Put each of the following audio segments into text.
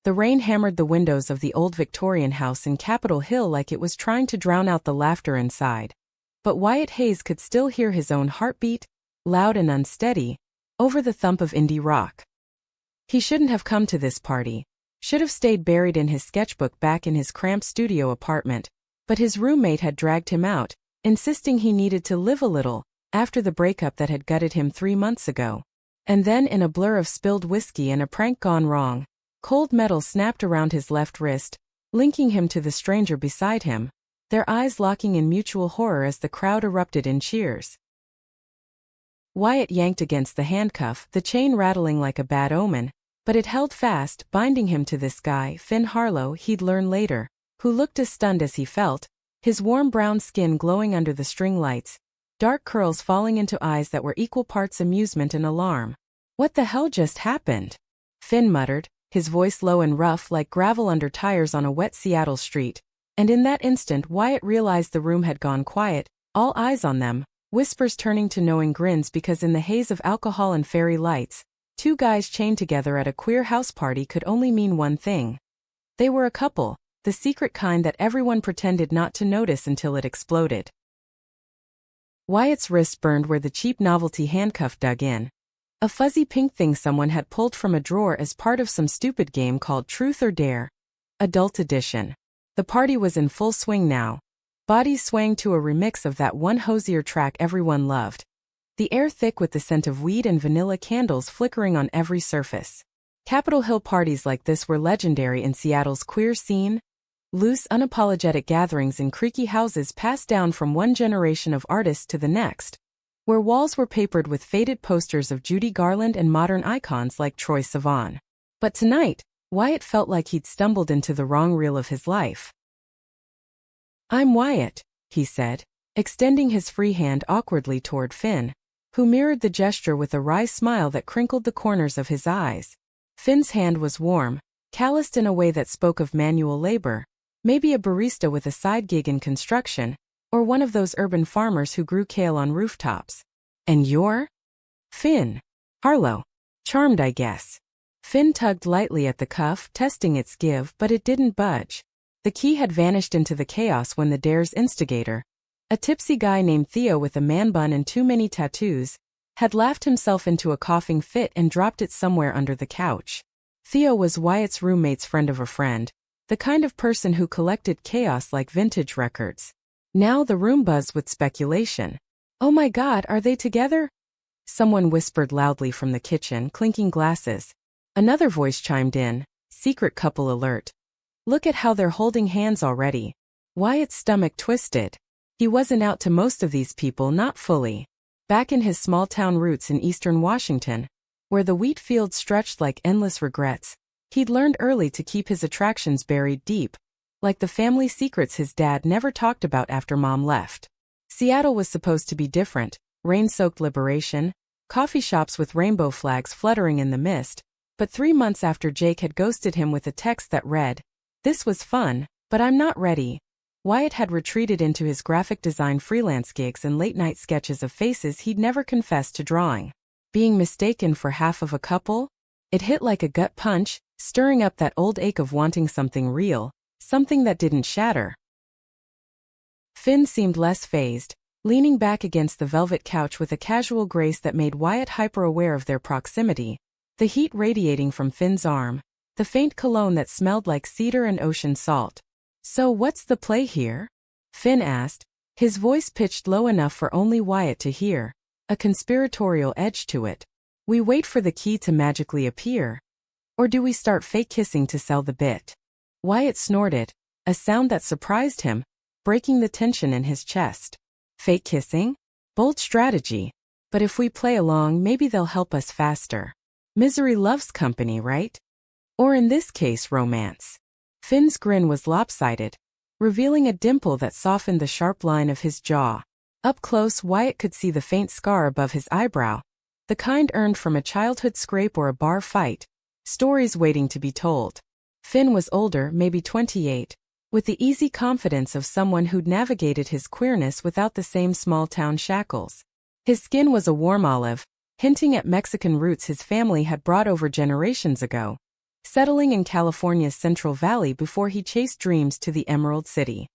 The rain hammered the windows of the old Victorian house in Capitol Hill like it was trying to drown out the laughter inside. But Wyatt Hayes could still hear his own heartbeat, loud and unsteady, over the thump of indie rock. He shouldn't have come to this party, should have stayed buried in his sketchbook back in his cramped studio apartment, but his roommate had dragged him out, insisting he needed to live a little, after the breakup that had gutted him 3 months ago. And then in a blur of spilled whiskey and a prank gone wrong, cold metal snapped around his left wrist, linking him to the stranger beside him, their eyes locking in mutual horror as the crowd erupted in cheers. Wyatt yanked against the handcuff, the chain rattling like a bad omen, but it held fast, binding him to this guy, Finn Harlow, he'd learn later, who looked as stunned as he felt, his warm brown skin glowing under the string lights, dark curls falling into eyes that were equal parts amusement and alarm. "What the hell just happened?" Finn muttered, his voice low and rough like gravel under tires on a wet Seattle street, and in that instant Wyatt realized the room had gone quiet, all eyes on them, whispers turning to knowing grins because in the haze of alcohol and fairy lights, 2 guys chained together at a queer house party could only mean one thing. They were a couple, the secret kind that everyone pretended not to notice until it exploded. Wyatt's wrist burned where the cheap novelty handcuff dug in. A fuzzy pink thing someone had pulled from a drawer as part of some stupid game called Truth or Dare. Adult Edition. The party was in full swing now. Bodies swaying to a remix of that one Hosier track everyone loved. The air thick with the scent of weed and vanilla candles flickering on every surface. Capitol Hill parties like this were legendary in Seattle's queer scene. Loose, unapologetic gatherings in creaky houses passed down from one generation of artists to the next, where walls were papered with faded posters of Judy Garland and modern icons like Troye Sivan. But tonight, Wyatt felt like he'd stumbled into the wrong reel of his life. "I'm Wyatt," he said, extending his free hand awkwardly toward Finn, who mirrored the gesture with a wry smile that crinkled the corners of his eyes. Finn's hand was warm, calloused in a way that spoke of manual labor, maybe a barista with a side gig in construction, or one of those urban farmers who grew kale on rooftops. "And you're?" "Finn Harlow. Charmed, I guess." Finn tugged lightly at the cuff, testing its give, but it didn't budge. The key had vanished into the chaos when the dare's instigator, a tipsy guy named Theo with a man bun and too many tattoos, had laughed himself into a coughing fit and dropped it somewhere under the couch. Theo was Wyatt's roommate's friend of a friend, the kind of person who collected chaos like vintage records. Now the room buzzed with speculation. "Oh my God, are they together?" Someone whispered loudly from the kitchen, clinking glasses. Another voice chimed in, "Secret couple alert. Look at how they're holding hands already." Wyatt's stomach twisted. He wasn't out to most of these people, not fully. Back in his small-town roots in eastern Washington, where the wheat fields stretched like endless regrets, he'd learned early to keep his attractions buried deep, like the family secrets his dad never talked about after Mom left. Seattle was supposed to be different, rain-soaked liberation, coffee shops with rainbow flags fluttering in the mist, but 3 months after Jake had ghosted him with a text that read, "This was fun, but I'm not ready," Wyatt had retreated into his graphic design freelance gigs and late-night sketches of faces he'd never confessed to drawing. Being mistaken for half of a couple? It hit like a gut punch, stirring up that old ache of wanting something real, something that didn't shatter. Finn seemed less fazed, leaning back against the velvet couch with a casual grace that made Wyatt hyper-aware of their proximity, the heat radiating from Finn's arm, the faint cologne that smelled like cedar and ocean salt. "So what's the play here?" Finn asked, his voice pitched low enough for only Wyatt to hear, a conspiratorial edge to it. "We wait for the key to magically appear? Or do we start fake kissing to sell the bit?" Wyatt snorted, a sound that surprised him, breaking the tension in his chest. "Fake kissing? Bold strategy. But if we play along, maybe they'll help us faster. Misery loves company, right? Or in this case, romance." Finn's grin was lopsided, revealing a dimple that softened the sharp line of his jaw. Up close, Wyatt could see the faint scar above his eyebrow, the kind earned from a childhood scrape or a bar fight, stories waiting to be told. Finn was older, maybe 28, with the easy confidence of someone who'd navigated his queerness without the same small-town shackles. His skin was a warm olive, hinting at Mexican roots his family had brought over generations ago, settling in California's Central Valley before he chased dreams to the Emerald City.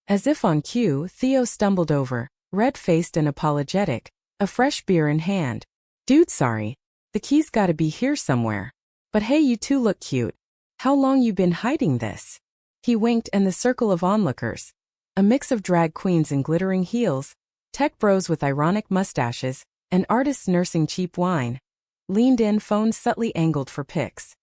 As if on cue, Theo stumbled over, red-faced and apologetic, a fresh beer in hand. "Dude, sorry. The key's gotta be here somewhere. But hey, you two look cute. How long you been hiding this?" He winked, and the circle of onlookers, a mix of drag queens in glittering heels, tech bros with ironic mustaches, and artists nursing cheap wine, leaned in, phones subtly angled for pics.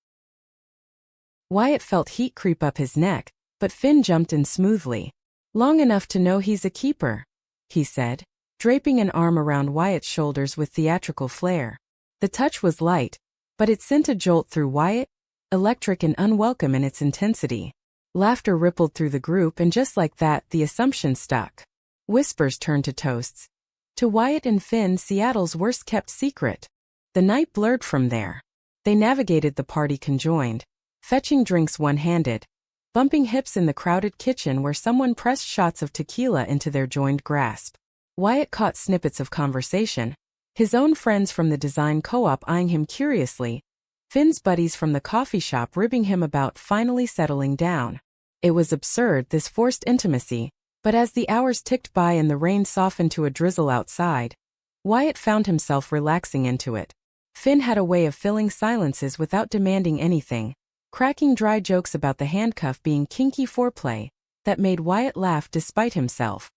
Wyatt felt heat creep up his neck, but Finn jumped in smoothly. "Long enough to know he's a keeper," he said, draping an arm around Wyatt's shoulders with theatrical flair. The touch was light, but it sent a jolt through Wyatt, electric and unwelcome in its intensity. Laughter rippled through the group, and just like that, the assumption stuck. Whispers turned to toasts. To Wyatt and Finn, Seattle's worst-kept secret. The night blurred from there. They navigated the party conjoined, fetching drinks one-handed, bumping hips in the crowded kitchen where someone pressed shots of tequila into their joined grasp. Wyatt caught snippets of conversation, his own friends from the design co-op eyeing him curiously, Finn's buddies from the coffee shop ribbing him about finally settling down. It was absurd, this forced intimacy, but as the hours ticked by and the rain softened to a drizzle outside, Wyatt found himself relaxing into it. Finn had a way of filling silences without demanding anything, cracking dry jokes about the handcuff being kinky foreplay that made Wyatt laugh despite himself.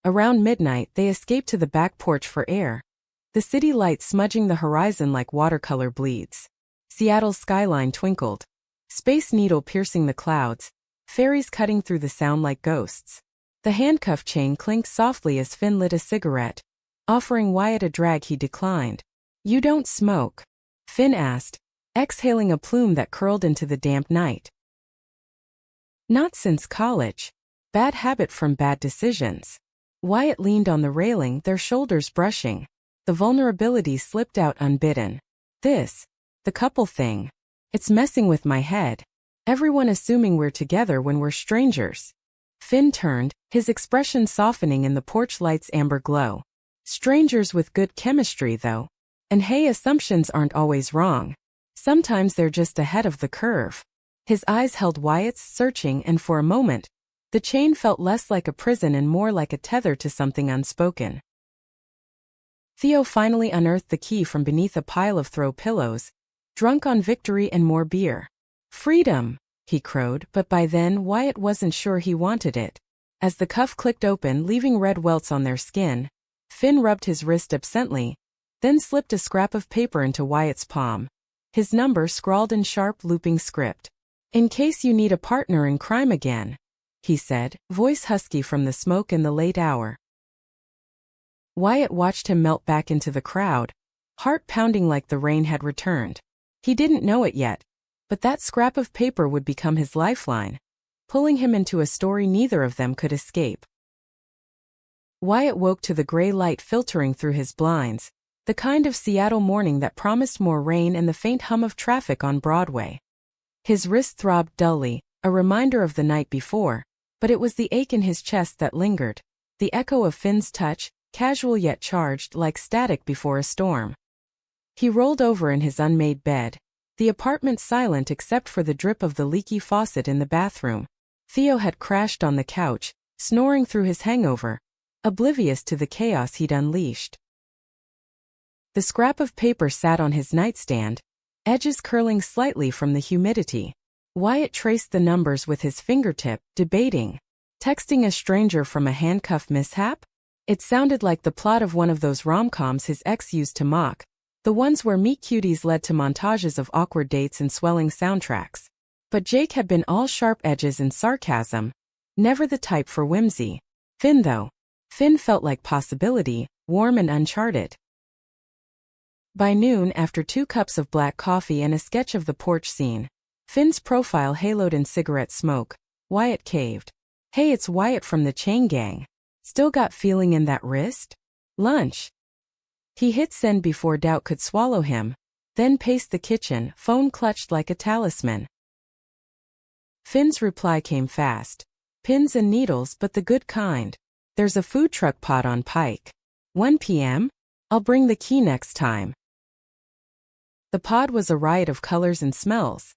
Around midnight, they escaped to the back porch for air, the city lights smudging the horizon like watercolor bleeds. Seattle's skyline twinkled, Space Needle piercing the clouds, fairies cutting through the sound like ghosts. The handcuff chain clinked softly as Finn lit a cigarette, offering Wyatt a drag he declined. "You don't smoke?" Finn asked, exhaling a plume that curled into the damp night. "Not since college. Bad habit from bad decisions." Wyatt leaned on the railing, their shoulders brushing. The vulnerability slipped out unbidden. The couple thing. It's messing with my head. Everyone assuming we're together when we're strangers." Finn turned, his expression softening in the porch light's amber glow. "Strangers with good chemistry, though. And hey, assumptions aren't always wrong. Sometimes they're just ahead of the curve." His eyes held Wyatt's, searching, and for a moment, the chain felt less like a prison and more like a tether to something unspoken. Theo finally unearthed the key from beneath a pile of throw pillows, drunk on victory and more beer. "Freedom," he crowed, but by then Wyatt wasn't sure he wanted it. As the cuff clicked open, leaving red welts on their skin, Finn rubbed his wrist absently, then slipped a scrap of paper into Wyatt's palm. His number scrawled in sharp, looping script. "In case you need a partner in crime again," he said, voice husky from the smoke in the late hour. Wyatt watched him melt back into the crowd, heart pounding like the rain had returned. He didn't know it yet, but that scrap of paper would become his lifeline, pulling him into a story neither of them could escape. Wyatt woke to the gray light filtering through his blinds, the kind of Seattle morning that promised more rain and the faint hum of traffic on Broadway. His wrist throbbed dully, a reminder of the night before, but it was the ache in his chest that lingered, the echo of Finn's touch, casual yet charged like static before a storm. He rolled over in his unmade bed, the apartment silent except for the drip of the leaky faucet in the bathroom. Theo had crashed on the couch, snoring through his hangover, oblivious to the chaos he'd unleashed. The scrap of paper sat on his nightstand, edges curling slightly from the humidity. Wyatt traced the numbers with his fingertip, debating. Texting a stranger from a handcuff mishap? It sounded like the plot of one of those rom-coms his ex used to mock, the ones where meet-cuties led to montages of awkward dates and swelling soundtracks. But Jake had been all sharp edges and sarcasm, never the type for whimsy. Finn, though. Finn felt like possibility, warm and uncharted. By noon, after 2 cups of black coffee and a sketch of the porch scene, Finn's profile haloed in cigarette smoke, Wyatt caved. "Hey, it's Wyatt from the chain gang. Still got feeling in that wrist? Lunch." He hit send before doubt could swallow him, then paced the kitchen, phone clutched like a talisman. Finn's reply came fast. "Pins and needles, but the good kind. There's a food truck pot on Pike. 1 p.m? I'll bring the key next time." The pod was a riot of colors and smells.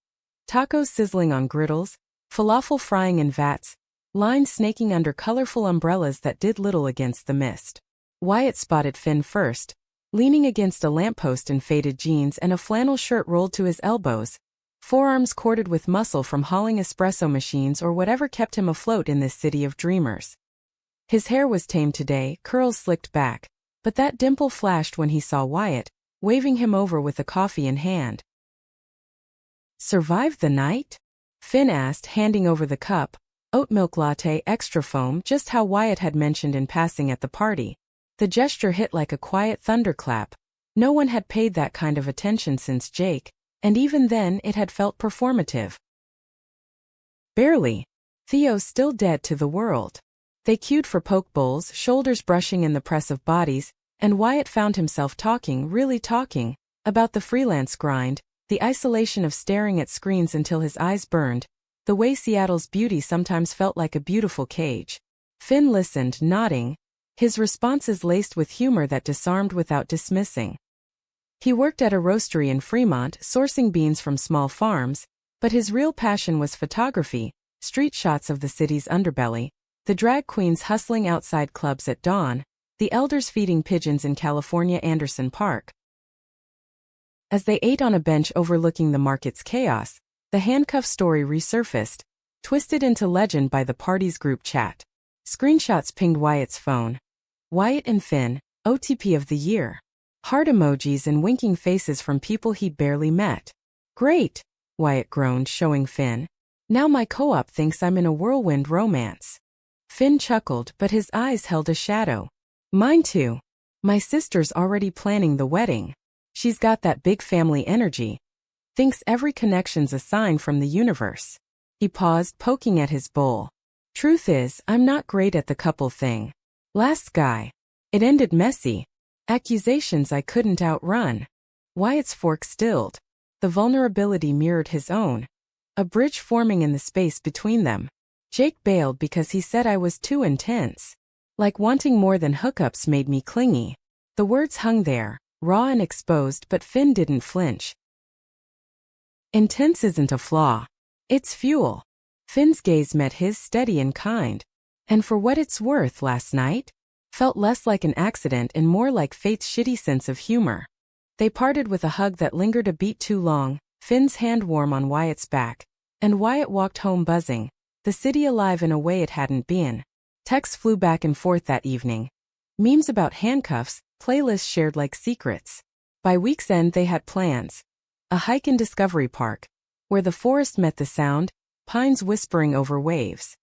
Tacos sizzling on griddles, falafel frying in vats, lines snaking under colorful umbrellas that did little against the mist. Wyatt spotted Finn first, leaning against a lamppost in faded jeans and a flannel shirt rolled to his elbows, forearms corded with muscle from hauling espresso machines or whatever kept him afloat in this city of dreamers. His hair was tamed today, curls slicked back, but that dimple flashed when he saw Wyatt, waving him over with a coffee in hand. "Survived the night?" Finn asked, handing over the cup, oat milk latte extra foam, just how Wyatt had mentioned in passing at the party. The gesture hit like a quiet thunderclap. No one had paid that kind of attention since Jake, and even then it had felt performative. "Barely. Theo's still dead to the world." They queued for poke bowls, shoulders brushing in the press of bodies, and Wyatt found himself talking, really talking, about the freelance grind, the isolation of staring at screens until his eyes burned, the way Seattle's beauty sometimes felt like a beautiful cage. Finn listened, nodding, his responses laced with humor that disarmed without dismissing. He worked at a roastery in Fremont, sourcing beans from small farms, but his real passion was photography, street shots of the city's underbelly, the drag queens hustling outside clubs at dawn, the elders feeding pigeons in California Anderson Park. As they ate on a bench overlooking the market's chaos, the Handcuffed story resurfaced, twisted into legend by the party's group chat. Screenshots pinged Wyatt's phone. Wyatt and Finn, OTP of the year. Heart emojis and winking faces from people he'd barely met. "Great," Wyatt groaned, showing Finn. "Now my co-op thinks I'm in a whirlwind romance." Finn chuckled, but his eyes held a shadow. "Mine too. My sister's already planning the wedding. She's got that big family energy. Thinks every connection's a sign from the universe." He paused, poking at his bowl. "Truth is, I'm not great at the couple thing. Last guy. It ended messy. Accusations I couldn't outrun." Wyatt's fork stilled. The vulnerability mirrored his own. A bridge forming in the space between them. "Jake bailed because he said I was too intense. Like wanting more than hookups made me clingy." The words hung there, raw and exposed, but Finn didn't flinch. "Intense isn't a flaw. It's fuel." Finn's gaze met his, steady and kind. "And for what it's worth, last night felt less like an accident and more like fate's shitty sense of humor." They parted with a hug that lingered a beat too long, Finn's hand warm on Wyatt's back, and Wyatt walked home buzzing, the city alive in a way it hadn't been. Texts flew back and forth that evening. Memes about handcuffs, playlists shared like secrets. By week's end they had plans. A hike in Discovery Park, where the forest met the sound, pines whispering over waves.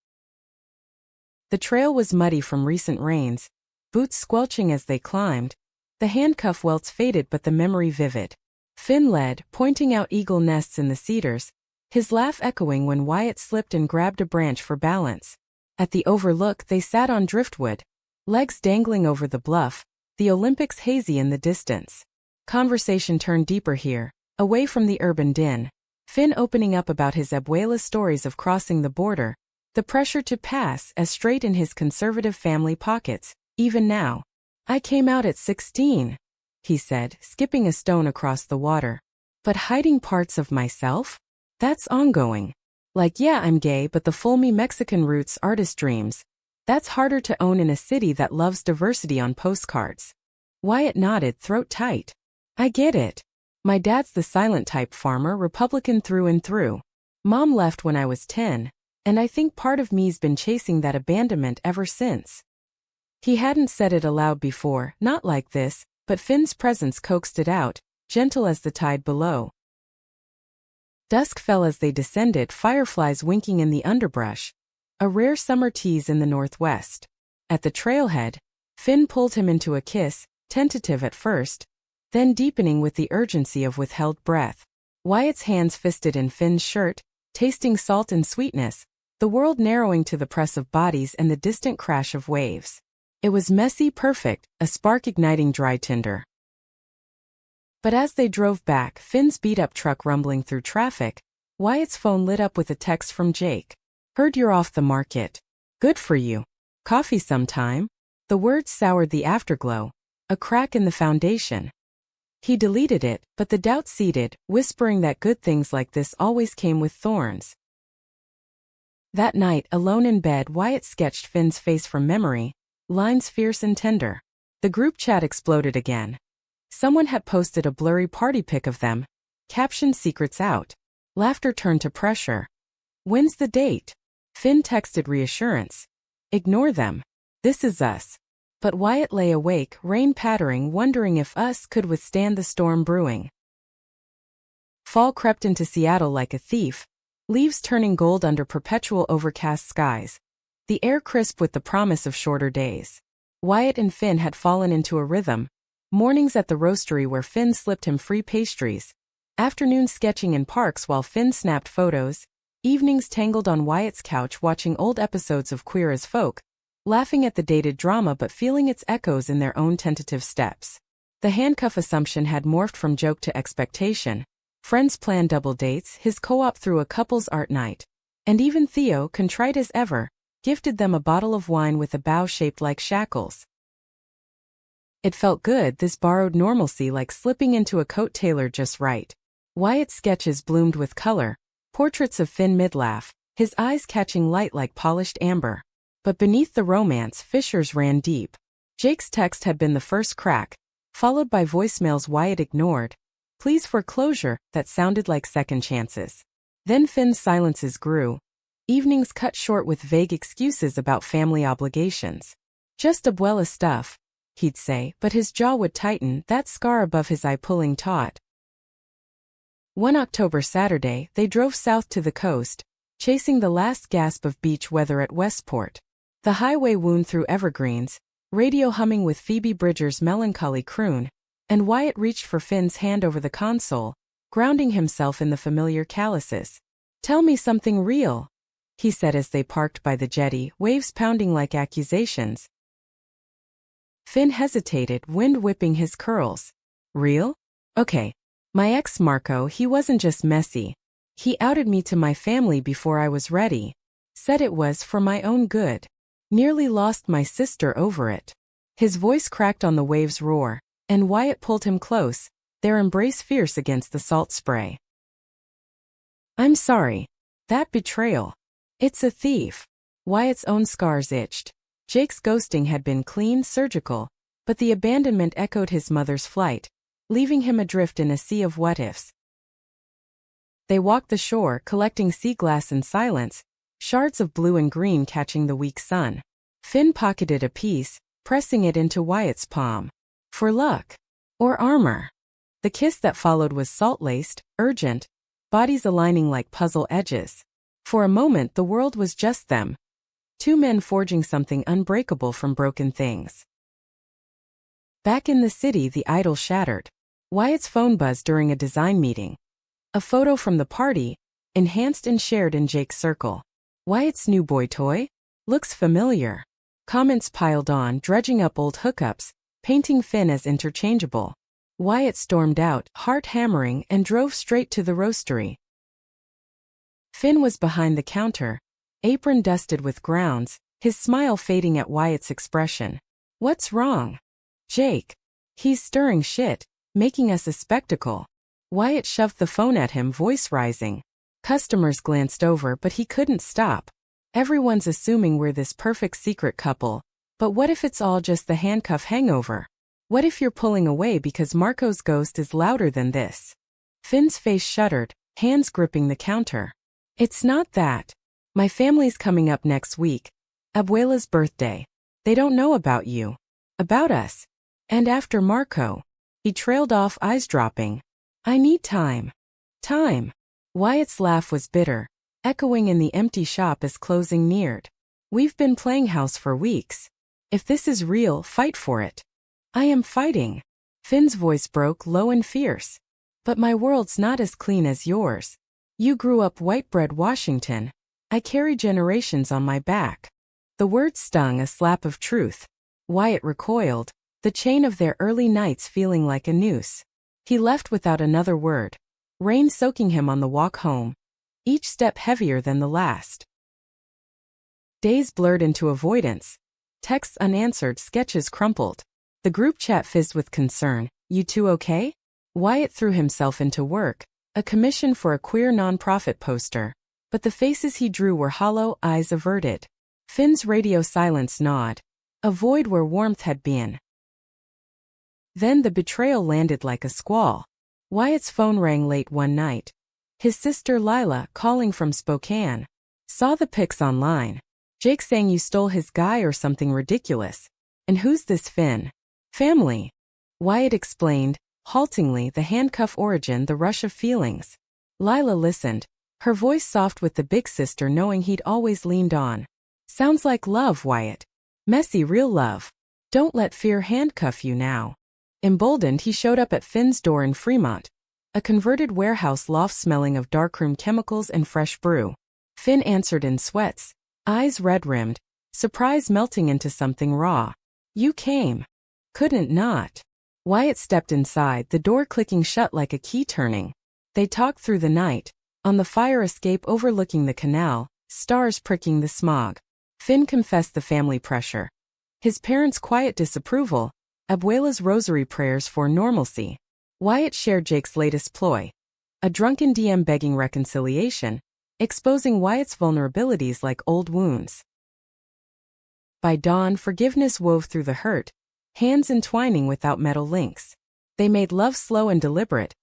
The trail was muddy from recent rains, boots squelching as they climbed. The handcuff welts faded but the memory vivid. Finn led, pointing out eagle nests in the cedars, his laugh echoing when Wyatt slipped and grabbed a branch for balance. At the overlook they sat on driftwood, legs dangling over the bluff, the Olympics hazy in the distance. Conversation turned deeper here, away from the urban din. Finn opening up about his abuela's stories of crossing the border, the pressure to pass as straight in his conservative family pockets, even now. "I came out at 16, he said, skipping a stone across the water. "But hiding parts of myself? That's ongoing. Like, yeah, I'm gay, but the full me Mexican roots, artist dreams. That's harder to own in a city that loves diversity on postcards." Wyatt nodded, throat tight. "I get it. My dad's the silent type farmer, Republican through and through. Mom left when I was 10, and I think part of me's been chasing that abandonment ever since." He hadn't said it aloud before, not like this, but Finn's presence coaxed it out, gentle as the tide below. Dusk fell as they descended, fireflies winking in the underbrush. A rare summer tease in the northwest. At the trailhead, Finn pulled him into a kiss, tentative at first, then deepening with the urgency of withheld breath. Wyatt's hands fisted in Finn's shirt, tasting salt and sweetness, the world narrowing to the press of bodies and the distant crash of waves. It was messy, perfect, a spark igniting dry tinder. But as they drove back, Finn's beat-up truck rumbling through traffic, Wyatt's phone lit up with a text from Jake. "Heard you're off the market. Good for you. Coffee sometime?" The words soured the afterglow, a crack in the foundation. He deleted it, but the doubt seeded, whispering that good things like this always came with thorns. That night, alone in bed, Wyatt sketched Finn's face from memory, lines fierce and tender. The group chat exploded again. Someone had posted a blurry party pic of them, captioned secrets out. Laughter turned to pressure. When's the date? Finn texted reassurance. Ignore them. This is us. But Wyatt lay awake, rain pattering, wondering if us could withstand the storm brewing. Fall crept into Seattle like a thief, leaves turning gold under perpetual overcast skies, the air crisp with the promise of shorter days. Wyatt and Finn had fallen into a rhythm, mornings at the roastery where Finn slipped him free pastries, afternoons sketching in parks while Finn snapped photos, evenings tangled on Wyatt's couch watching old episodes of Queer as Folk, laughing at the dated drama but feeling its echoes in their own tentative steps. The handcuff assumption had morphed from joke to expectation. Friends planned double dates, his co-op through a couple's art night. And even Theo, contrite as ever, gifted them a bottle of wine with a bow shaped like shackles. It felt good, this borrowed normalcy, like slipping into a coat tailored just right. Wyatt's sketches bloomed with color, portraits of Finn mid-laugh, his eyes catching light like polished amber. But beneath the romance, fissures ran deep. Jake's text had been the first crack, followed by voicemails Wyatt ignored, pleas for closure that sounded like second chances. Then Finn's silences grew, evenings cut short with vague excuses about family obligations. Just abuela stuff, he'd say, but his jaw would tighten, that scar above his eye pulling taut. One October Saturday, they drove south to the coast, chasing the last gasp of beach weather at Westport. The highway wound through evergreens, radio humming with Phoebe Bridgers' melancholy croon, and Wyatt reached for Finn's hand over the console, grounding himself in the familiar calluses. "Tell me something real," he said as they parked by the jetty, waves pounding like accusations. Finn hesitated, wind whipping his curls. "Real? Okay. My ex Marco, he wasn't just messy. He outed me to my family before I was ready. Said it was for my own good. Nearly lost my sister over it." His voice cracked on the wave's roar, and Wyatt pulled him close, their embrace fierce against the salt spray. "I'm sorry. That betrayal. It's a thief." Wyatt's own scars itched. Jake's ghosting had been clean, surgical, but the abandonment echoed his mother's flight, leaving him adrift in a sea of what-ifs. They walked the shore, collecting sea glass in silence, shards of blue and green catching the weak sun. Finn pocketed a piece, pressing it into Wyatt's palm. "For luck. Or armor." The kiss that followed was salt-laced, urgent, bodies aligning like puzzle edges. For a moment the world was just them. Two men forging something unbreakable from broken things. Back in the city, the idol shattered. Wyatt's phone buzzed during a design meeting. A photo from the party, enhanced and shared in Jake's circle. "Wyatt's new boy toy? Looks familiar." Comments piled on, dredging up old hookups, painting Finn as interchangeable. Wyatt stormed out, heart hammering, and drove straight to the roastery. Finn was behind the counter, apron dusted with grounds, his smile fading at Wyatt's expression. "What's wrong?" "Jake. He's stirring shit, making us a spectacle." Wyatt shoved the phone at him, voice rising. Customers glanced over, but he couldn't stop. "Everyone's assuming we're this perfect secret couple, but what if it's all just the handcuff hangover? What if you're pulling away because Marco's ghost is louder than this?" Finn's face shuddered, hands gripping the counter. "It's not that. My family's coming up next week. Abuela's birthday. They don't know about you. About us. And after Marco." He trailed off, eyes dropping. "I need time. Time." Wyatt's laugh was bitter, echoing in the empty shop as closing neared. "We've been playing house for weeks. If this is real, fight for it." "I am fighting." Finn's voice broke, low and fierce. "But my world's not as clean as yours. You grew up white bread Washington. I carry generations on my back." The words stung, a slap of truth. Wyatt recoiled, the chain of their early nights feeling like a noose. He left without another word, rain soaking him on the walk home, each step heavier than the last. Days blurred into avoidance. Texts unanswered, sketches crumpled. The group chat fizzed with concern. "You two okay?" Wyatt threw himself into work, a commission for a queer non-profit poster. But the faces he drew were hollow, eyes averted. Finn's radio silence gnawed. A void where warmth had been. Then the betrayal landed like a squall. Wyatt's phone rang late one night. His sister Lila, calling from Spokane, saw the pics online. Jake saying you stole his guy or something ridiculous. And who's this Finn? Family. Wyatt explained, haltingly, the handcuff origin, the rush of feelings. Lila listened, her voice soft with the big sister knowing he'd always leaned on. Sounds like love, Wyatt. Messy, real love. Don't let fear handcuff you now. Emboldened, he showed up at Finn's door in Fremont, a converted warehouse loft smelling of darkroom chemicals and fresh brew. Finn answered in sweats, eyes red-rimmed, surprise melting into something raw. You came. Couldn't not. Wyatt stepped inside, the door clicking shut like a key turning. They talked through the night, on the fire escape overlooking the canal, stars pricking the smog. Finn confessed the family pressure. His parents' quiet disapproval, Abuela's rosary prayers for normalcy. Wyatt shared Jake's latest ploy. A drunken DM begging reconciliation, exposing Wyatt's vulnerabilities like old wounds. By dawn, forgiveness wove through the hurt, hands entwining without metal links. They made love slow and deliberate,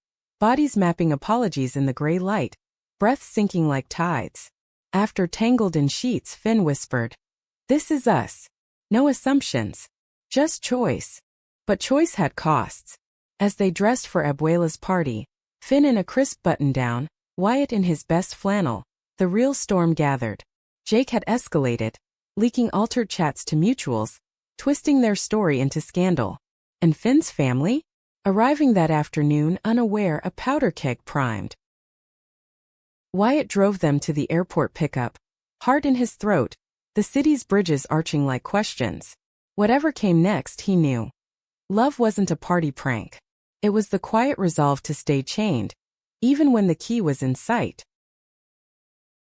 bodies mapping apologies in the gray light, breath sinking like tides. After tangled in sheets, Finn whispered, "This is us. No assumptions. Just choice." But choice had costs. As they dressed for Abuela's party, Finn in a crisp button-down, Wyatt in his best flannel, the real storm gathered. Jake had escalated, leaking altered chats to mutuals, twisting their story into scandal. And Finn's family? Arriving that afternoon unaware, a powder keg primed. Wyatt drove them to the airport pickup, heart in his throat, the city's bridges arching like questions. Whatever came next, he knew. Love wasn't a party prank. It was the quiet resolve to stay chained, even when the key was in sight.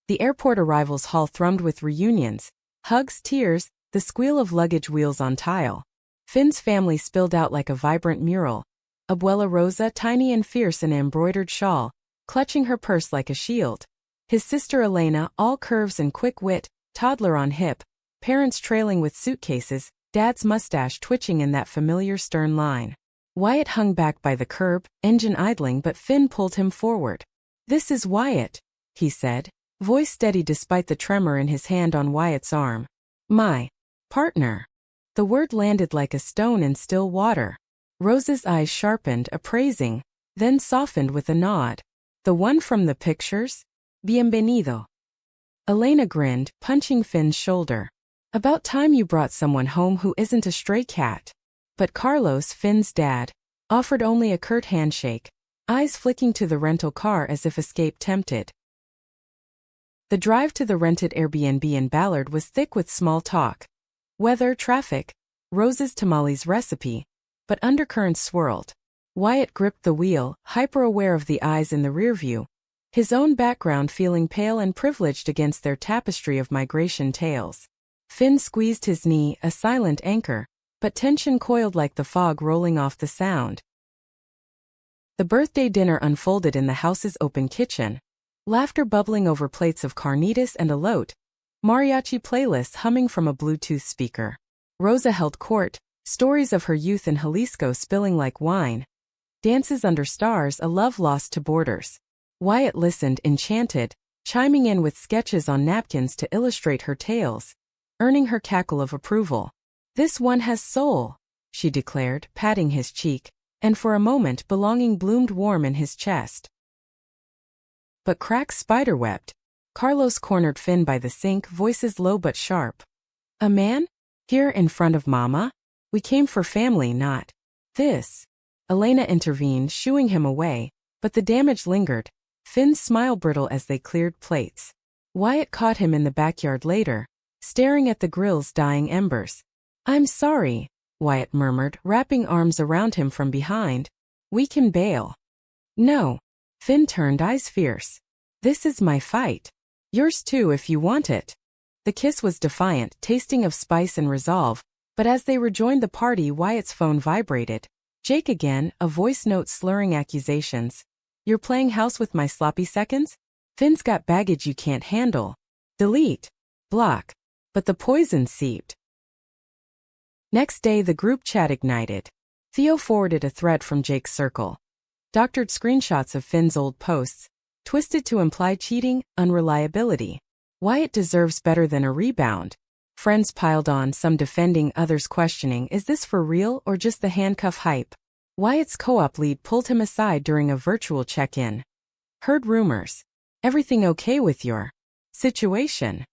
The airport arrivals hall thrummed with reunions, hugs, tears, the squeal of luggage wheels on tile. Finn's family spilled out like a vibrant mural. Abuela Rosa, tiny and fierce in an embroidered shawl, clutching her purse like a shield. His sister Elena, all curves and quick wit, toddler on hip, parents trailing with suitcases, Dad's mustache twitching in that familiar stern line. Wyatt hung back by the curb, engine idling, but Finn pulled him forward. "This is Wyatt," he said, voice steady despite the tremor in his hand on Wyatt's arm. "My partner." The word landed like a stone in still water. Rose's eyes sharpened, appraising, then softened with a nod. "The one from the pictures? Bienvenido." Elena grinned, punching Finn's shoulder. "About time you brought someone home who isn't a stray cat." But Carlos, Finn's dad, offered only a curt handshake, eyes flicking to the rental car as if escape tempted. The drive to the rented Airbnb in Ballard was thick with small talk. Weather, traffic, Rose's tamales recipe, but undercurrents swirled. Wyatt gripped the wheel, hyper-aware of the eyes in the rearview, his own background feeling pale and privileged against their tapestry of migration tales. Finn squeezed his knee, a silent anchor, but tension coiled like the fog rolling off the sound. The birthday dinner unfolded in the house's open kitchen, laughter bubbling over plates of carnitas and elote, mariachi playlists humming from a Bluetooth speaker. Rosa held court, stories of her youth in Jalisco spilling like wine, dances under stars, a love lost to borders. Wyatt listened, enchanted, chiming in with sketches on napkins to illustrate her tales, earning her cackle of approval. "This one has soul," she declared, patting his cheek, and for a moment belonging bloomed warm in his chest. But cracks spiderwebbed. Carlos cornered Finn by the sink, voices low but sharp. "A man? Here in front of Mama? We came for family, not this." Elena intervened, shooing him away, but the damage lingered, Finn's smile brittle as they cleared plates. Wyatt caught him in the backyard later, staring at the grill's dying embers. "I'm sorry," Wyatt murmured, wrapping arms around him from behind. "We can bail." "No." Finn turned, eyes fierce. "This is my fight. Yours too if you want it." The kiss was defiant, tasting of spice and resolve, but as they rejoined the party, Wyatt's phone vibrated. Jake again, a voice note slurring accusations. You're playing house with my sloppy seconds? Finn's got baggage you can't handle. Delete. Block. But the poison seeped. Next day the group chat ignited. Theo forwarded a thread from Jake's circle. Doctored screenshots of Finn's old posts, twisted to imply cheating, unreliability. Wyatt deserves better than a rebound. Friends piled on, some defending, others questioning, is this for real or just the handcuff hype? Wyatt's co-op lead pulled him aside during a virtual check-in. Heard rumors. Everything okay with your situation?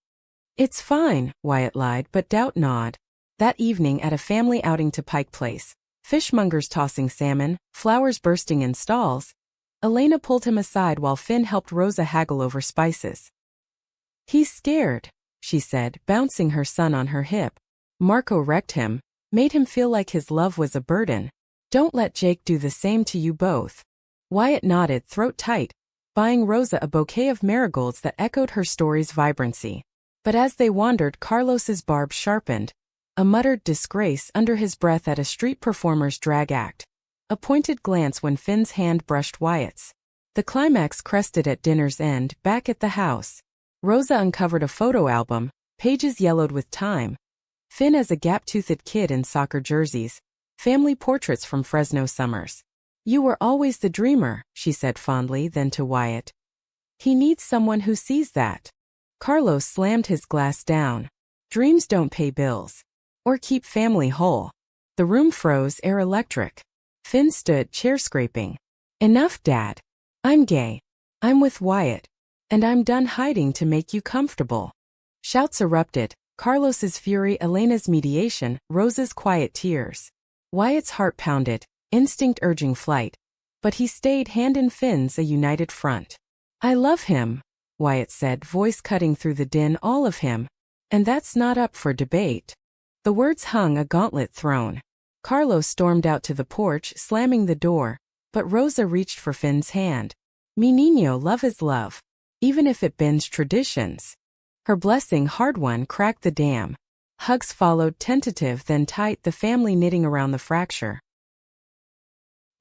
It's fine, Wyatt lied, but doubt gnawed. That evening at a family outing to Pike Place, fishmongers tossing salmon, flowers bursting in stalls, Elena pulled him aside while Finn helped Rosa haggle over spices. He's scared, she said, bouncing her son on her hip. Marco wrecked him, made him feel like his love was a burden. Don't let Jake do the same to you both. Wyatt nodded, throat tight, buying Rosa a bouquet of marigolds that echoed her story's vibrancy. But as they wandered, Carlos's barb sharpened, a muttered disgrace under his breath at a street performer's drag act. A pointed glance when Finn's hand brushed Wyatt's. The climax crested at dinner's end, back at the house. Rosa uncovered a photo album, pages yellowed with time. Finn as a gap-toothed kid in soccer jerseys, family portraits from Fresno summers. You were always the dreamer, she said fondly, then to Wyatt. He needs someone who sees that. Carlos slammed his glass down. Dreams don't pay bills. Or keep family whole. The room froze, air electric. Finn stood, chair scraping. Enough, Dad. I'm gay. I'm with Wyatt. And I'm done hiding to make you comfortable. Shouts erupted, Carlos's fury, Elena's mediation, Rosa's quiet tears. Wyatt's heart pounded, instinct urging flight. But he stayed, hand in Finn's, a united front. I love him, Wyatt said, voice cutting through the din, all of him. And that's not up for debate. The words hung, a gauntlet thrown. Carlos stormed out to the porch, slamming the door, but Rosa reached for Finn's hand. Mi niño, love is love, even if it bends traditions. Her blessing, hard-won, cracked the dam. Hugs followed, tentative then tight, the family knitting around the fracture.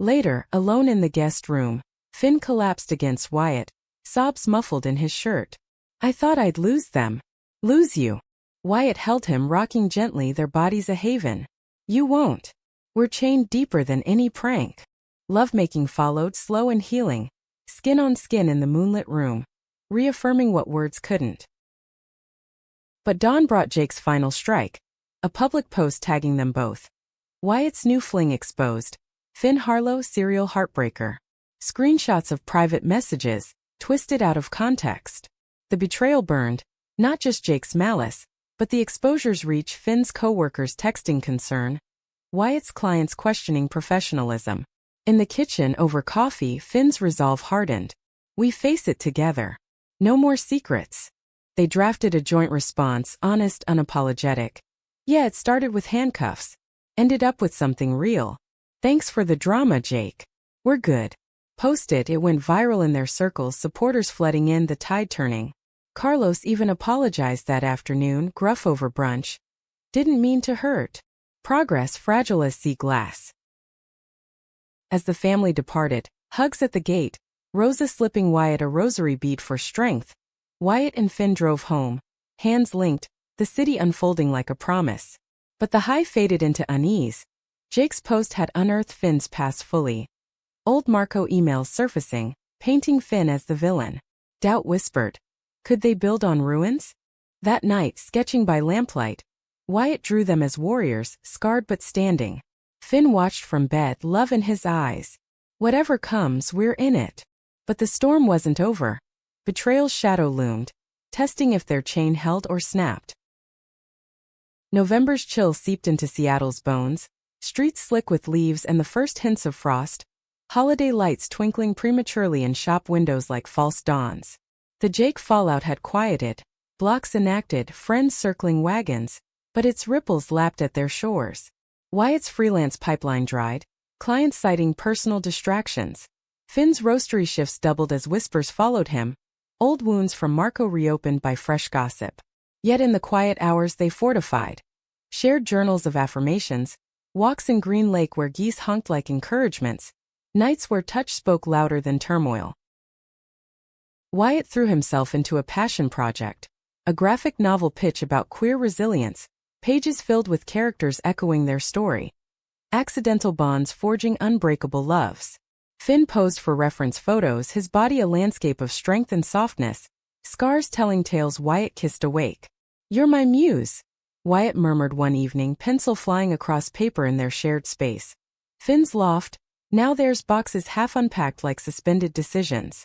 Later, alone in the guest room, Finn collapsed against Wyatt, sobs muffled in his shirt. I thought I'd lose them. Lose you. Wyatt held him, rocking gently, their bodies a haven. You won't. We're chained deeper than any prank. Lovemaking followed, slow and healing, skin on skin in the moonlit room, reaffirming what words couldn't. But dawn brought Jake's final strike, a public post tagging them both. Wyatt's new fling exposed. Finn Harlow, serial heartbreaker. Screenshots of private messages, twisted out of context. The betrayal burned, not just Jake's malice, but the exposure's reach, Finn's co-workers texting concern, Wyatt's clients questioning professionalism. In the kitchen over coffee, Finn's resolve hardened. We face it together. No more secrets. They drafted a joint response, honest, unapologetic. Yeah, it started with handcuffs. Ended up with something real. Thanks for the drama, Jake. We're good. Posted, it went viral in their circles, supporters flooding in, the tide turning. Carlos even apologized that afternoon, gruff over brunch. Didn't mean to hurt. Progress fragile as sea glass. As the family departed, hugs at the gate, Rosa slipping Wyatt a rosary bead for strength. Wyatt and Finn drove home, hands linked, the city unfolding like a promise. But the high faded into unease. Jake's post had unearthed Finn's past fully. Old Marco emails surfacing, painting Finn as the villain. Doubt whispered. Could they build on ruins? That night, sketching by lamplight, Wyatt drew them as warriors, scarred but standing. Finn watched from bed, love in his eyes. Whatever comes, we're in it. But the storm wasn't over. Betrayal's shadow loomed, testing if their chain held or snapped. November's chill seeped into Seattle's bones, streets slick with leaves and the first hints of frost, holiday lights twinkling prematurely in shop windows like false dawns. The Jake fallout had quieted, blocks enacted, friends circling wagons, but its ripples lapped at their shores. Wyatt's freelance pipeline dried, clients citing personal distractions. Finn's roastery shifts doubled as whispers followed him, old wounds from Marco reopened by fresh gossip. Yet in the quiet hours they fortified. Shared journals of affirmations, walks in Green Lake where geese honked like encouragements, nights where touch spoke louder than turmoil. Wyatt threw himself into a passion project, a graphic novel pitch about queer resilience, pages filled with characters echoing their story. Accidental bonds forging unbreakable loves. Finn posed for reference photos, his body a landscape of strength and softness, scars telling tales Wyatt kissed awake. "You're my muse," Wyatt murmured one evening, pencil flying across paper in their shared space. Finn's loft, now there's boxes half unpacked like suspended decisions.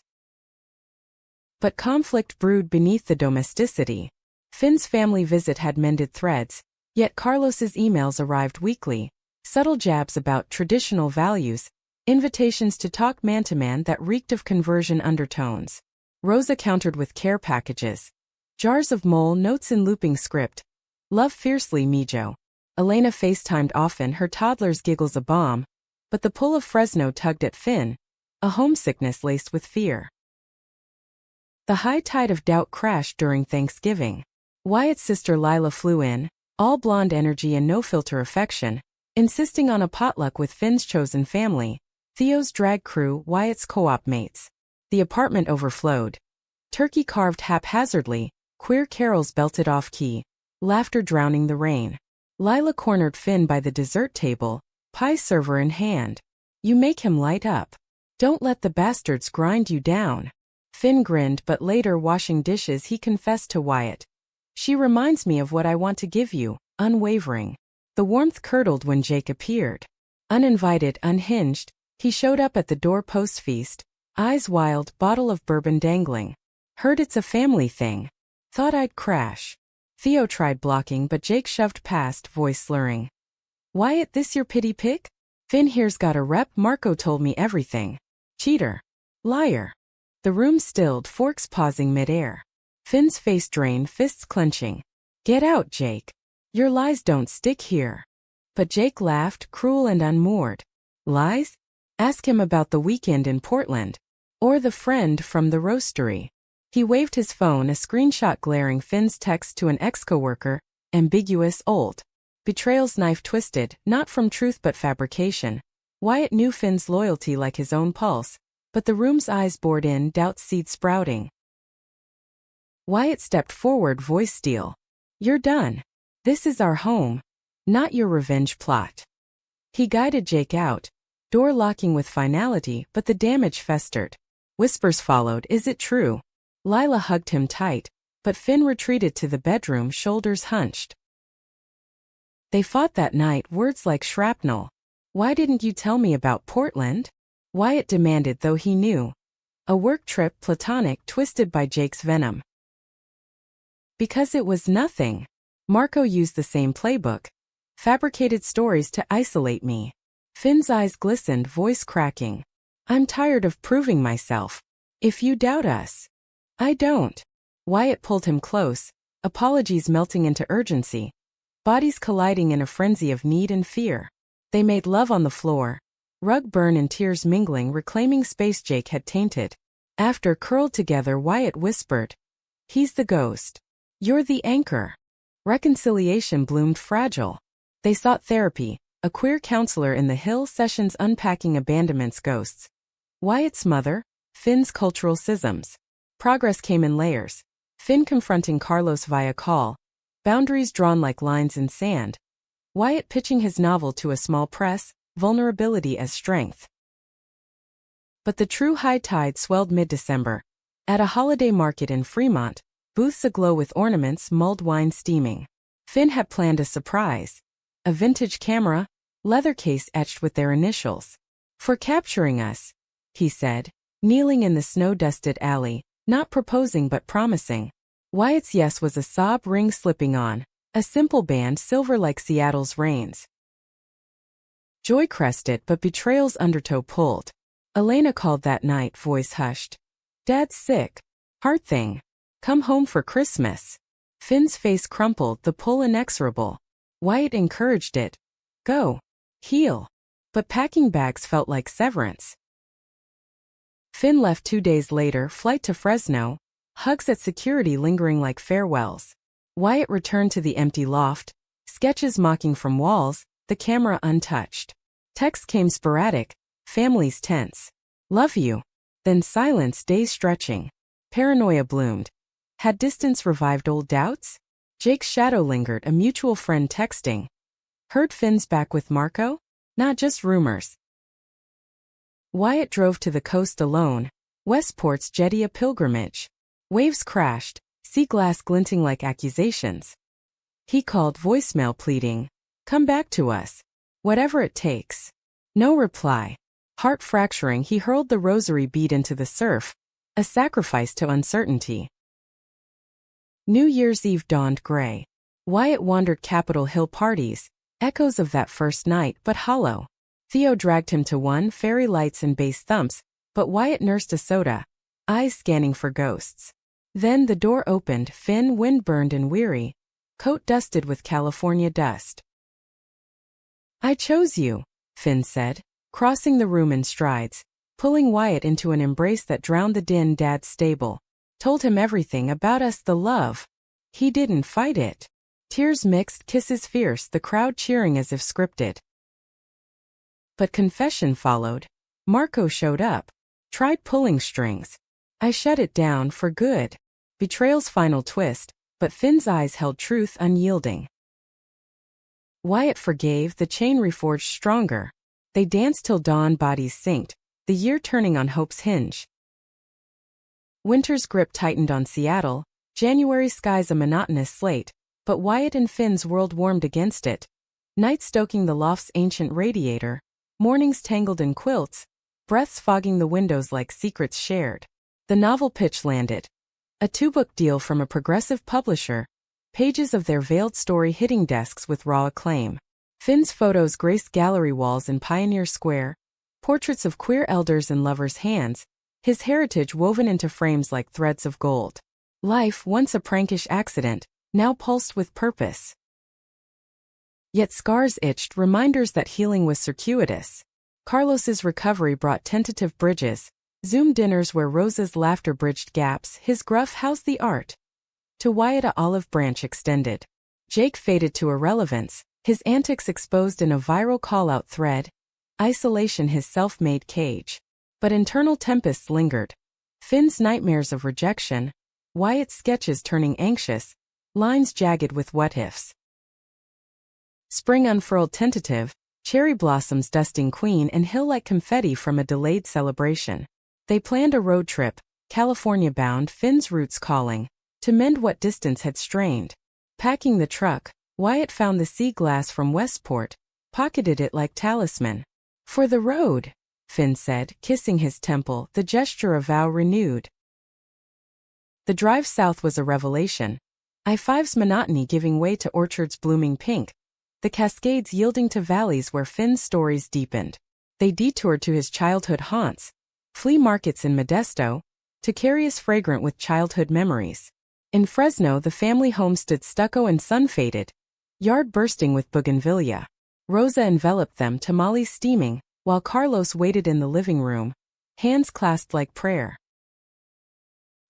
But conflict brewed beneath the domesticity. Finn's family visit had mended threads, yet Carlos's emails arrived weekly, subtle jabs about traditional values, invitations to talk man-to-man that reeked of conversion undertones. Rosa countered with care packages. Jars of mole notes in looping script. "Love fiercely, Mijo." Elena FaceTimed often, her toddler's giggles a bomb, but the pull of Fresno tugged at Finn, a homesickness laced with fear. The high tide of doubt crashed during Thanksgiving. Wyatt's sister Lila flew in, all blonde energy and no-filter affection, insisting on a potluck with Finn's chosen family, Theo's drag crew, Wyatt's co-op mates. The apartment overflowed. Turkey carved haphazardly, queer carols belted off-key, laughter drowning the rain. Lila cornered Finn by the dessert table, pie server in hand. "You make him light up. Don't let the bastards grind you down." Finn grinned, but later washing dishes he confessed to Wyatt. "She reminds me of what I want to give you," unwavering. The warmth curdled when Jake appeared. Uninvited, unhinged, he showed up at the door post-feast, eyes wild, bottle of bourbon dangling. "Heard it's a family thing. Thought I'd crash." Theo tried blocking but Jake shoved past, voice slurring. "Wyatt, this your pity pick? Finn here's got a rep. Marco told me everything." "Cheater. Liar." The room stilled, forks pausing mid-air. Finn's face drained, fists clenching. "Get out, Jake. Your lies don't stick here." But Jake laughed, cruel and unmoored. "Lies? Ask him about the weekend in Portland. Or the friend from the roastery." He waved his phone, a screenshot glaring Finn's text to an ex-coworker, ambiguous, old. Betrayal's knife twisted, not from truth but fabrication. Wyatt knew Finn's loyalty like his own pulse, but the room's eyes bored in, doubt seed sprouting. Wyatt stepped forward, voice steel. "You're done. This is our home, not your revenge plot." He guided Jake out, door locking with finality, but the damage festered. Whispers followed, "Is it true?" Lila hugged him tight, but Finn retreated to the bedroom, shoulders hunched. They fought that night, words like shrapnel. "Why didn't you tell me about Portland?" Wyatt demanded, though he knew. A work trip, platonic, twisted by Jake's venom. "Because it was nothing." Marco used the same playbook. "Fabricated stories to isolate me." Finn's eyes glistened, voice cracking. "I'm tired of proving myself. If you doubt us." "I don't." Wyatt pulled him close, apologies melting into urgency. Bodies colliding in a frenzy of need and fear. They made love on the floor. Rug burn and tears mingling, reclaiming space Jake had tainted. After, curled together, Wyatt whispered, "He's the ghost. You're the anchor." Reconciliation bloomed fragile. They sought therapy, a queer counselor in the Hill sessions unpacking abandonment's ghosts. Wyatt's mother, Finn's cultural schisms. Progress came in layers. Finn confronting Carlos via call, boundaries drawn like lines in sand. Wyatt pitching his novel to a small press, vulnerability as strength. But the true high tide swelled mid-December. At a holiday market in Fremont, booths aglow with ornaments, mulled wine steaming. Finn had planned a surprise. A vintage camera, leather case etched with their initials. "For capturing us," he said, kneeling in the snow-dusted alley, not proposing but promising. Wyatt's yes was a sob ring slipping on, a simple band silver like Seattle's rains. Joy crested, but betrayal's undertow pulled. Elena called that night, voice hushed. "Dad's sick. Heart thing. Come home for Christmas." Finn's face crumpled, the pull inexorable. Wyatt encouraged it. "Go. Heal." But packing bags felt like severance. Finn left 2 days later, flight to Fresno, hugs at security lingering like farewells. Wyatt returned to the empty loft, sketches mocking from walls, the camera untouched. Texts came sporadic, families tense. Love you. Then silence, days stretching. Paranoia bloomed. Had distance revived old doubts? Jake's shadow lingered, a mutual friend texting. Heard Finn's back with Marco? Not just rumors. Wyatt drove to the coast alone, Westport's jetty a pilgrimage. Waves crashed, sea glass glinting like accusations. He called, voicemail pleading, come back to us. Whatever it takes. No reply. Heart fracturing, he hurled the rosary bead into the surf, a sacrifice to uncertainty. New Year's Eve dawned gray. Wyatt wandered Capitol Hill parties, echoes of that first night but hollow. Theo dragged him to one, fairy lights and bass thumps, but Wyatt nursed a soda, eyes scanning for ghosts. Then the door opened, Finn, wind-burned and weary, coat dusted with California dust. I chose you, Finn said, crossing the room in strides, pulling Wyatt into an embrace that drowned the din. Dad's stable. Told him everything about us, the love. He didn't fight it. Tears mixed, kisses fierce, the crowd cheering as if scripted. But confession followed. Marco showed up. Tried pulling strings. I shut it down for good. Betrayal's final twist, but Finn's eyes held truth unyielding. Wyatt forgave, the chain reforged stronger. They danced till dawn, bodies synced, the year turning on hope's hinge. Winter's grip tightened on Seattle, January skies a monotonous slate, but Wyatt and Finn's world warmed against it. Night stoking the loft's ancient radiator, mornings tangled in quilts, breaths fogging the windows like secrets shared. The novel pitch landed. A 2-book deal from a progressive publisher, pages of their veiled story hitting desks with raw acclaim. Finn's photos graced gallery walls in Pioneer Square, portraits of queer elders in lovers' hands, his heritage woven into frames like threads of gold. Life, once a prankish accident, now pulsed with purpose. Yet scars itched, reminders that healing was circuitous. Carlos's recovery brought tentative bridges, Zoom dinners where Rosa's laughter bridged gaps, his gruff "how's the art?" To Wyatt a olive branch extended. Jake faded to irrelevance, his antics exposed in a viral call-out thread, isolation his self-made cage. But internal tempests lingered. Finn's nightmares of rejection, Wyatt's sketches turning anxious, lines jagged with what-ifs. Spring unfurled tentative, cherry blossoms dusting Queen and Hill like confetti from a delayed celebration. They planned a road trip, California-bound, Finn's roots calling, to mend what distance had strained. Packing the truck, Wyatt found the sea glass from Westport, pocketed it like talisman. For the road, Finn said, kissing his temple, the gesture a vow renewed. The drive south was a revelation. I-5's monotony giving way to orchards blooming pink, the Cascades yielding to valleys where Finn's stories deepened. They detoured to his childhood haunts, flea markets in Modesto, to Carious fragrant with childhood memories. In Fresno the family home stood stucco and sun-faded, yard bursting with bougainvillea. Rosa enveloped them, tamales steaming, while Carlos waited in the living room, hands clasped like prayer.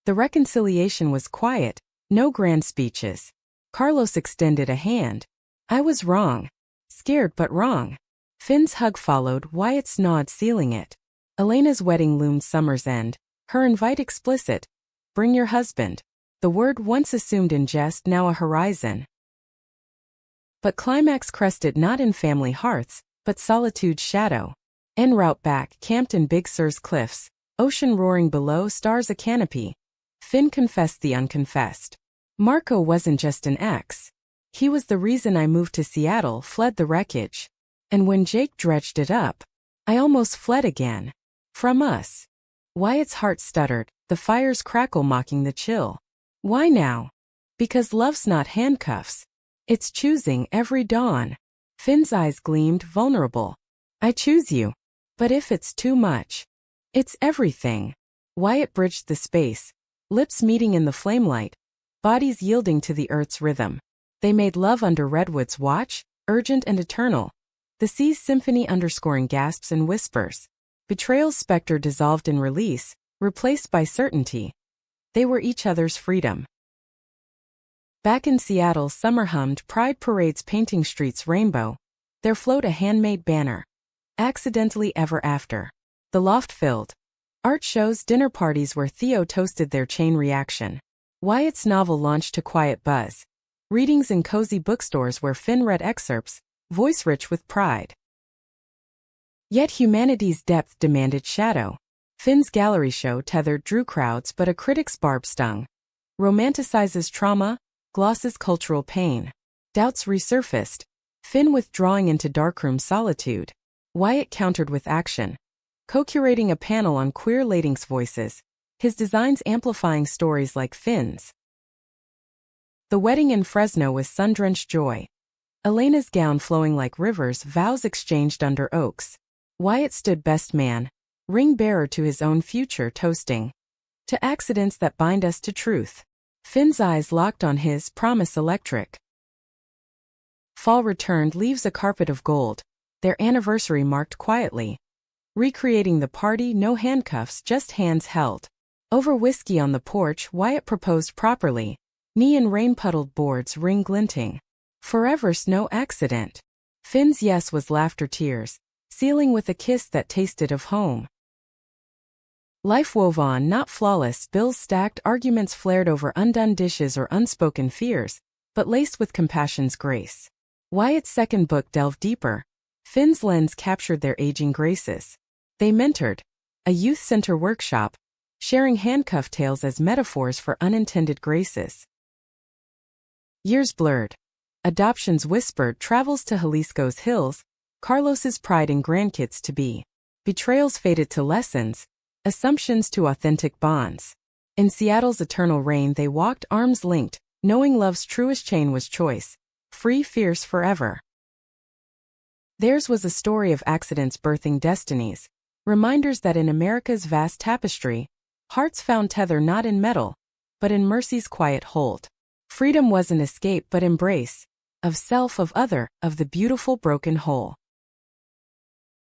The reconciliation was quiet, no grand speeches. Carlos extended a hand. I was wrong. Scared but wrong. Finn's hug followed, Wyatt's nod sealing it. Elena's wedding loomed summer's end, her invite explicit. Bring your husband. The word once assumed in jest, now a horizon. But climax crested not in family hearths, but solitude's shadow. En route back, camped in Big Sur's cliffs, ocean roaring below, stars a canopy. Finn confessed the unconfessed. Marco wasn't just an ex. He was the reason I moved to Seattle, fled the wreckage. And when Jake dredged it up, I almost fled again. From us. Wyatt's heart stuttered, the fire's crackle mocking the chill. Why now? Because love's not handcuffs. It's choosing every dawn. Finn's eyes gleamed, vulnerable. I choose you. But if it's too much, it's everything. Wyatt bridged the space, lips meeting in the flamelight, bodies yielding to the earth's rhythm. They made love under redwoods watch, urgent and eternal. The sea's symphony underscoring gasps and whispers. Betrayal's specter dissolved in release, replaced by certainty. They were each other's freedom. Back in Seattle, summer hummed, pride parades painting streets rainbow. There float a handmade banner. Accidentally ever after. The loft filled. Art shows, dinner parties where Theo toasted their chain reaction. Wyatt's novel launched to quiet buzz. Readings in cozy bookstores where Finn read excerpts, voice rich with pride. Yet humanity's depth demanded shadow. Finn's gallery show tethered drew crowds, but a critic's barb stung. Romanticizes trauma, glosses cultural pain. Doubts resurfaced. Finn withdrawing into darkroom solitude. Wyatt countered with action. Co-curating a panel on queer ladies' voices, his designs amplifying stories like Finn's. The wedding in Fresno was sun-drenched joy. Elena's gown flowing like rivers, vows exchanged under oaks. Wyatt stood best man, ring-bearer to his own future, toasting. To accidents that bind us to truth. Finn's eyes locked on his, promise electric. Fall returned, leaves a carpet of gold, their anniversary marked quietly. Recreating the party, no handcuffs, just hands held. Over whiskey on the porch, Wyatt proposed properly. Knee and rain-puddled boards, ring glinting. Forever's no accident. Finn's yes was laughter, tears, sealing with a kiss that tasted of home. Life wove on, not flawless, bills stacked, arguments flared over undone dishes or unspoken fears, but laced with compassion's grace. Wyatt's second book delved deeper. Finn's lens captured their aging graces. They mentored. A youth center workshop, sharing handcuffed tales as metaphors for unintended graces. Years blurred. Adoptions whispered, travels to Jalisco's hills, Carlos's pride in grandkids to be. Betrayals faded to lessons, assumptions to authentic bonds. In Seattle's eternal rain they walked arms linked, knowing love's truest chain was choice, free, fierce, forever. Theirs was a story of accidents birthing destinies, reminders that in America's vast tapestry, hearts found tether not in metal, but in mercy's quiet hold. Freedom wasn't escape but embrace, of self, of other, of the beautiful broken whole.